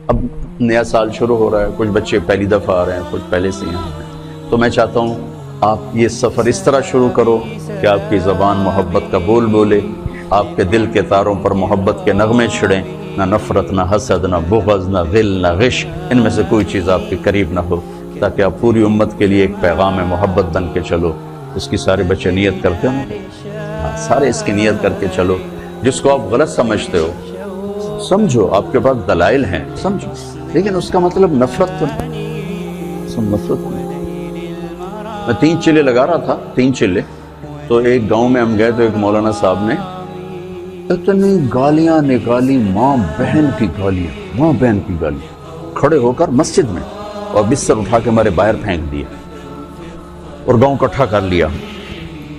اب نیا سال شروع ہو رہا ہے، کچھ بچے پہلی دفعہ آ رہے ہیں، کچھ پہلے سے ہیں، تو میں چاہتا ہوں آپ یہ سفر اس طرح شروع کرو کہ آپ کی زبان محبت کا بول بولے، آپ کے دل کے تاروں پر محبت کے نغمے چھڑیں، نہ نفرت، نہ حسد، نہ بغض، نہ غل، نہ غش، ان میں سے کوئی چیز آپ کے قریب نہ ہو، تاکہ آپ پوری امت کے لیے ایک پیغام محبت بن کے چلو۔ اس کی سارے بچے نیت کرتے ہوں، سارے اس کی نیت کر کے چلو۔ جس کو آپ غلط سمجھتے ہو سمجھو، آپ کے پاس دلائل ہیں، سمجھو، لیکن اس کا مطلب نفرت تو نہیں، نفرت نہیں۔ میں 3 چلے لگا رہا تھا، 3 چلے، تو ایک گاؤں میں ہم گئے تو ایک مولانا صاحب نے اتنی گالیاں نکالی، ماں بہن کی گالیاں، ماں بہن کی گالیاں، کھڑے ہو کر مسجد میں، اور بستر اٹھا کے ہمارے باہر پھینک دیا اور گاؤں اکٹھا کر لیا۔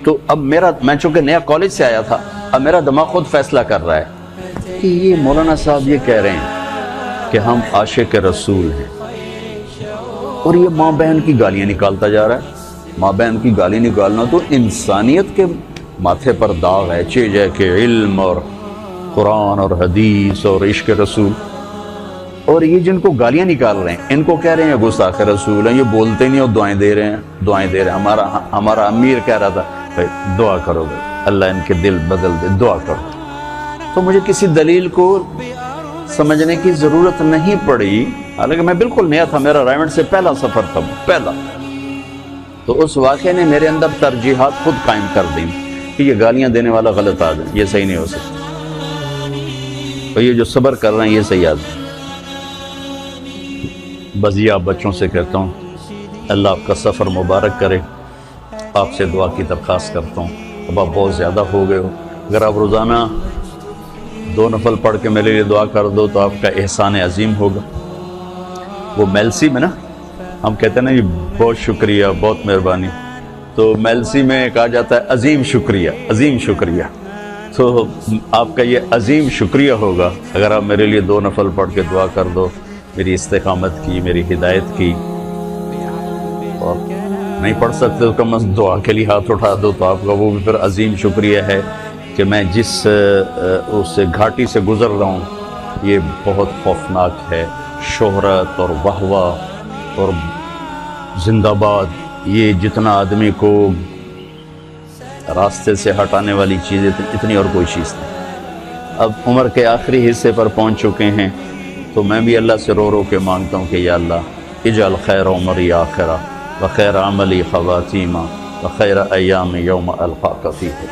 تو اب میں چونکہ نیا کالج سے آیا تھا، اب میرا دماغ خود فیصلہ کر رہا ہے کہ یہ مولانا صاحب یہ کہہ رہے ہیں کہ ہم عاشق رسول ہیں، اور یہ ماں بہن کی گالیاں نکالتا جا رہا ہے۔ ماں بہن کی گالی نکالنا تو انسانیت کے ماتھے پر داغ ہے، چیز ہے کہ علم اور قرآن اور حدیث اور عشق رسول، اور یہ جن کو گالیاں نکال رہے ہیں ان کو کہہ رہے ہیں گستاخ رسول ہیں، یہ بولتے نہیں اور دعائیں دے رہے ہیں۔ ہمارا امیر کہہ رہا تھا بھائی دعا کرو گے اللہ ان کے دل بدل دے، دعا کرو۔ تو مجھے کسی دلیل کو سمجھنے کی ضرورت نہیں پڑی، حالانکہ میں بالکل نیا تھا، میرا رائمنڈ سے پہلا سفر تھا، پہلا۔ تو اس واقعے نے میرے اندر ترجیحات خود قائم کر دیں کہ یہ گالیاں دینے والا غلط آدمی، یہ صحیح نہیں ہو سکتا، اور یہ جو صبر کر رہے ہیں یہ صحیح آدمی۔ بس یہ آپ بچوں سے کہتا ہوں، اللہ آپ کا سفر مبارک کرے۔ آپ سے دعا کی درخواست کرتا ہوں، اب آپ بہت زیادہ ہو گئے ہو، اگر آپ روزانہ 2 نفل پڑھ کے میرے لیے دعا کر دو تو آپ کا احسان عظیم ہوگا۔ وہ میلسی میں نا ہم کہتے ہیں نا یہ بہت شکریہ، بہت مہربانی، تو میلسی میں کہا جاتا ہے عظیم شکریہ، عظیم شکریہ۔ تو آپ کا یہ عظیم شکریہ ہوگا اگر آپ میرے لیے 2 نفل پڑھ کے دعا کر دو، میری استقامت کی، میری ہدایت کی، اور نہیں پڑھ سکتے تو کم از کم دعا کے لیے ہاتھ اٹھا دو، تو آپ کا وہ بھی پھر عظیم شکریہ ہے کہ میں جس اس گھاٹی سے گزر رہا ہوں یہ بہت خوفناک ہے، شہرت اور واہ واہ اور زندہ باد، یہ جتنا آدمی کو راستے سے ہٹانے والی چیز اتنی اور کوئی چیز نہیں۔ اب عمر کے آخری حصے پر پہنچ چکے ہیں، تو میں بھی اللہ سے رو رو کے مانگتا ہوں کہ یا اللہ اجعل خیر عمری آخرہ وخیر عملی خواتیمہ وخیر ایام یوم القاک فیہ۔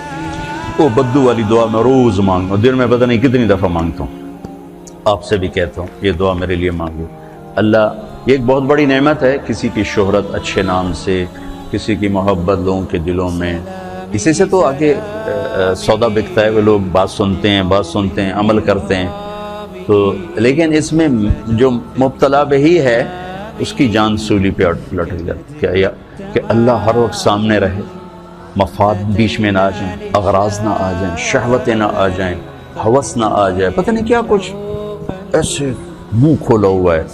وہ بدو والی دعا میں روز مانگتا ہوں، دن میں پتہ نہیں کتنی دفعہ مانگتا ہوں، آپ سے بھی کہتا ہوں یہ دعا میرے لیے مانگو۔ اللہ، یہ ایک بہت بڑی نعمت ہے، کسی کی شہرت اچھے نام سے، کسی کی محبت لوگوں کے دلوں میں، اسی سے تو آگے سودا بکتا ہے، وہ لوگ بات سنتے ہیں، عمل کرتے ہیں۔ تو لیکن اس میں جو مبتلا بہی ہے اس کی جان سولی پہ لٹک جاتی ہے کہ اللہ ہر وقت سامنے رہے، مفاد بیچ میں نہ آ جائیں، اغراض نہ آ جائیں، شہوتیں نہ آ جائیں، ہوس نہ آ جائے، پتہ نہیں کیا کچھ ایسے منہ کھولا ہوا ہے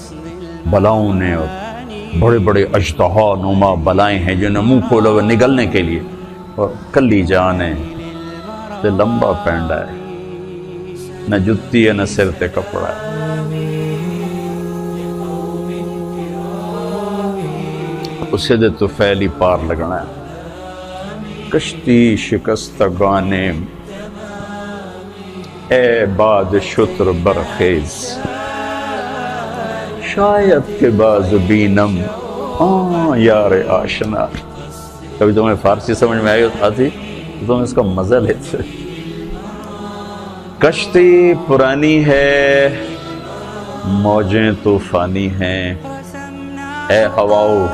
بلاؤں نے، اور بڑے بڑے اژدہا نما بلائیں ہیں جنہیں منہ کھولا ہوا نگلنے کے لیے، اور کلی جانے تے لمبا پینڈا ہے، نہ جتی ہے نہ سر تے کپڑا ہے۔ اسے دے تو فیلی پار لگنا ہے، کشتی شکستگانے اے باد شتر برخیز، شاید کے باز بینم یار آشنا۔ کبھی تمہیں فارسی سمجھ میں آتی تو تم اس کا مزہ لیتے۔ کشتی پرانی ہے، موجیں طوفانی ہیں، اے ہواؤ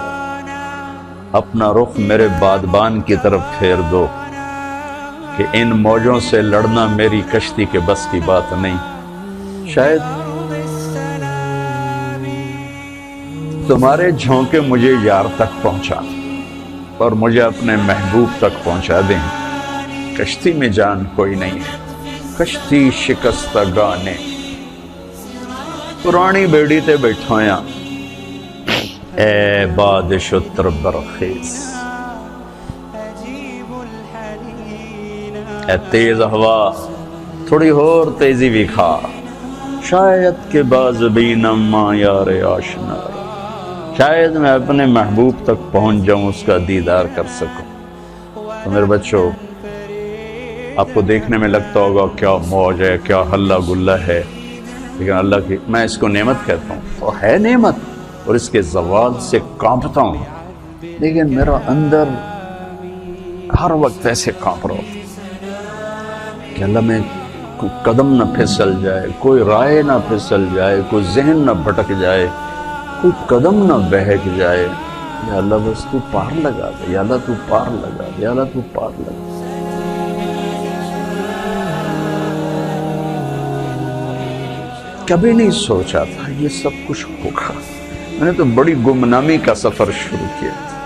اپنا رخ میرے بادبان کی طرف پھیر دو، کہ ان موجوں سے لڑنا میری کشتی کے بس کی بات نہیں۔ شاید تمہارے جھونکے مجھے یار تک پہنچا اور مجھے اپنے محبوب تک پہنچا دیں، کشتی میں جان کوئی نہیں ہے، کشتی شکستگانے پرانی بیڑی تے بیٹھایا، اے باد شتر برخیز، اے تیز ہوا تھوڑی ہور تیزی بھی کھا، شاید کہ باز بینم ماں یار آشنا، شاید میں اپنے محبوب تک پہنچ جاؤں، اس کا دیدار کر سکوں۔ تو میرے بچوں، آپ کو دیکھنے میں لگتا ہوگا کیا موج ہے، کیا ہلہ گلہ ہے، لیکن اللہ کی، میں اس کو نعمت کہتا ہوں، وہ ہے نعمت، اور اس کے زوال سے کانپتا ہوں، لیکن میرا اندر ہر وقت ایسے کانپ رہا ہوتا کہ اللہ میں کوئی قدم نہ پھسل جائے، کوئی رائے نہ پھسل جائے، کوئی ذہن نہ بھٹک جائے، کوئی قدم نہ بہک جائے۔ یا اللہ بس تو پار لگا دے، یا اللہ تو پار لگا دے، یا اللہ تو پار لگا دے۔ کبھی نہیں سوچا تھا یہ سب کچھ ہوگا، میں نے تو بڑی گمنامی کا سفر شروع کیا تھا،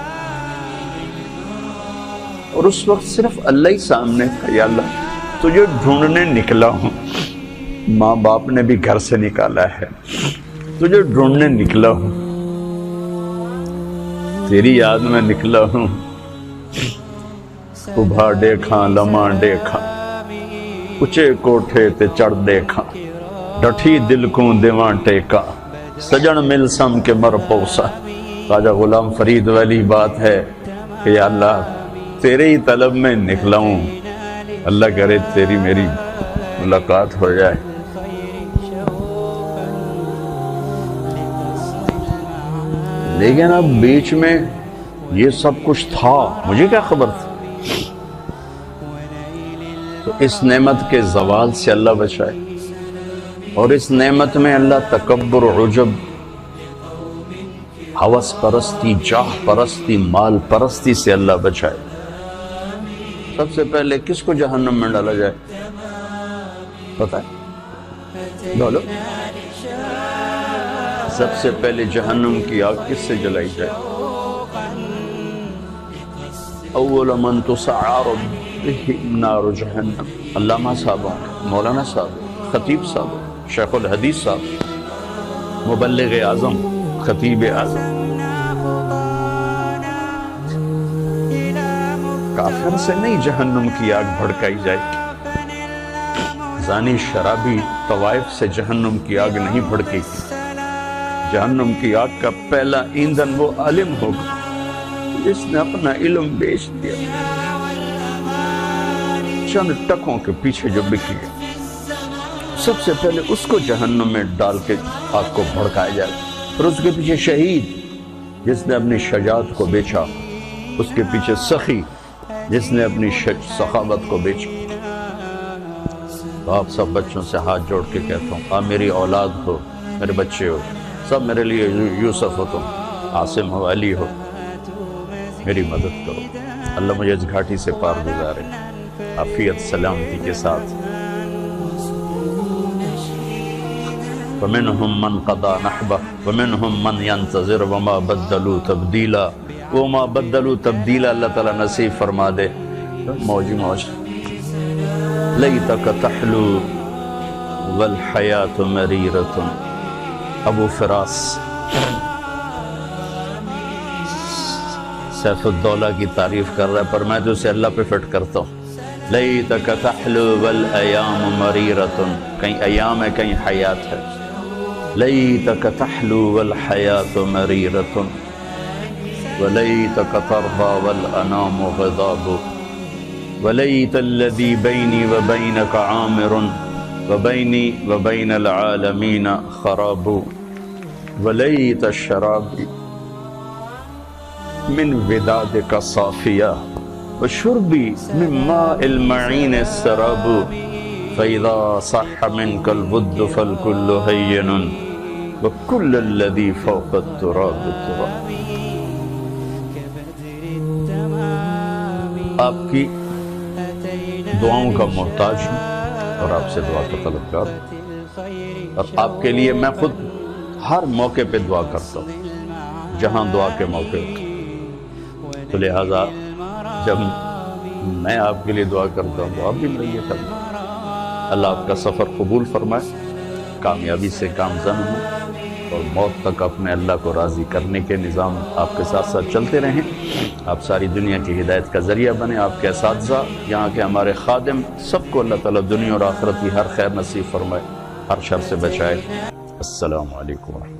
اور اس وقت صرف اللہ ہی سامنے تھا۔ یا اللہ تجھے ڈھونڈنے نکلا ہوں، ماں باپ نے بھی گھر سے نکالا ہے، تجھے ڈھونڈنے نکلا ہوں، تیری یاد میں نکلا ہوں، صبح دیکھاں لمحہ دیکھاں، اچے کوٹھے تے چڑھ دیکھاں، ڈٹھی دل کو دیواں ٹیکا، سجن مل سم کے مر پوسا۔ خواجہ غلام فرید والی بات ہے کہ یا اللہ تیرے ہی طلب میں نکلا ہوں، اللہ کرے تیری میری ملاقات ہو جائے۔ لیکن اب بیچ میں یہ سب کچھ تھا، مجھے کیا خبر تھی؟ تو اس نعمت کے زوال سے اللہ بچائے، اور اس نعمت میں اللہ تکبر، عجب، ہوس پرستی، جاہ پرستی، مال پرستی سے اللہ بچائے۔ سب سے پہلے کس کو جہنم میں ڈالا جائے پتہ ہے؟ بولو، سب سے پہلے جہنم کی آگ کس سے جلائی جائے؟ اول من تسعر بہ نار جہنم، علامہ صاحب، مولانا صاحب، خطیب صاحب، شیخ الحدیث صاحب، مبلغ اعظم، خطیب اعظم۔ کافر سے نہیں جہنم کی آگ بھڑکائی جائے گی، زانی شرابی طوائف سے جہنم کی آگ نہیں بھڑکے گی۔ جہنم کی آگ کا پہلا ایندھن وہ عالم ہوگا جس نے اپنا علم بیچ دیا، چند ٹکوں کے پیچھے جو بک گیا، سب سے پہلے اس کو جہنم میں ڈال کے آگ کو بھڑکایا جائے۔ پھر اس کے پیچھے شہید جس نے اپنی شجاعت کو بیچا، اس کے پیچھے سخی جس نے اپنی سخاوت کو بیچا۔ تو آپ سب بچوں سے ہاتھ جوڑ کے کہتا ہوں، آپ میری اولاد ہو، میرے بچے ہو، سب میرے لیے یوسف ہو، تم عاصم ہو، علی ہو، میری مدد کرو، اللہ مجھے اس گھاٹی سے پار گزارے عافیت سلامتی کے ساتھ۔ وَمِنْهُمْ مَنْ قَضَى نَحْبَهُ وَمِنْهُمْ مَنْ يَنْتَظِرُ وَمَا بَدَّلُوا تَبْدِيلًا، وَمَا بَدَّلُوا تَبْدِيلًا اللہ تعالیٰ نصیب فرما دے۔ موجی موج، لَيْتَكَ تَحْلُو وَالْحَيَاةُ مَرِيرَةٌ، ابو فراس سیف الدولہ کی تعریف کر رہا ہے، پر میں تو اسے اللہ پہ فٹ کرتا ہوں۔ لَيْتَكَ تَحْلُو وَالْأَيَامُ مَرِيرَةٌ، کہیں ایام ہے کہیں حیات ہے۔ لَيْتَكَ تَحْلُو وَالْحَيَاةُ مَرِيرَةٌ وَلَيْتَكَ تَرْضَى وَالْأَنَامُ غِضَابُ، وَلَيْتَ الَّذِي بَيْنِي وَبَيْنَكَ عَامِرٌ وَبَيْنِي وَبَيْنَ الْعَالَمِينَ خَرَابُ، وَلَيْتَ الشَّرَابِ من ودادك صافية وشربي من ماء المعين السراب، فإذا صح منك الود فالكل هين وكل الذي فوق التراب تراب۔ آپ کی دعاؤں کا محتاج ہوں اور آپ سے دعا کا طلبگار ہوں، اور آپ کے لیے میں خود ہر موقع پہ دعا کرتا ہوں جہاں دعا کے موقع ہوتے، تو لہٰذا جب میں آپ کے لیے دعا کرتا ہوں تو آپ بھی میرے لیے کریں۔ اللہ آپ کا سفر قبول فرمائے، کامیابی سے کامزن ہوں، اور موت تک اپنے اللہ کو راضی کرنے کے نظام آپ کے ساتھ ساتھ چلتے رہیں۔ آپ ساری دنیا کی ہدایت کا ذریعہ بنیں، آپ کے اساتذہ، یہاں کے ہمارے خادم، سب کو اللہ تعالیٰ دنیا اور آخرت کی ہر خیر نصیب فرمائے۔ ہر شر سے بچائے۔ السلام علیکم۔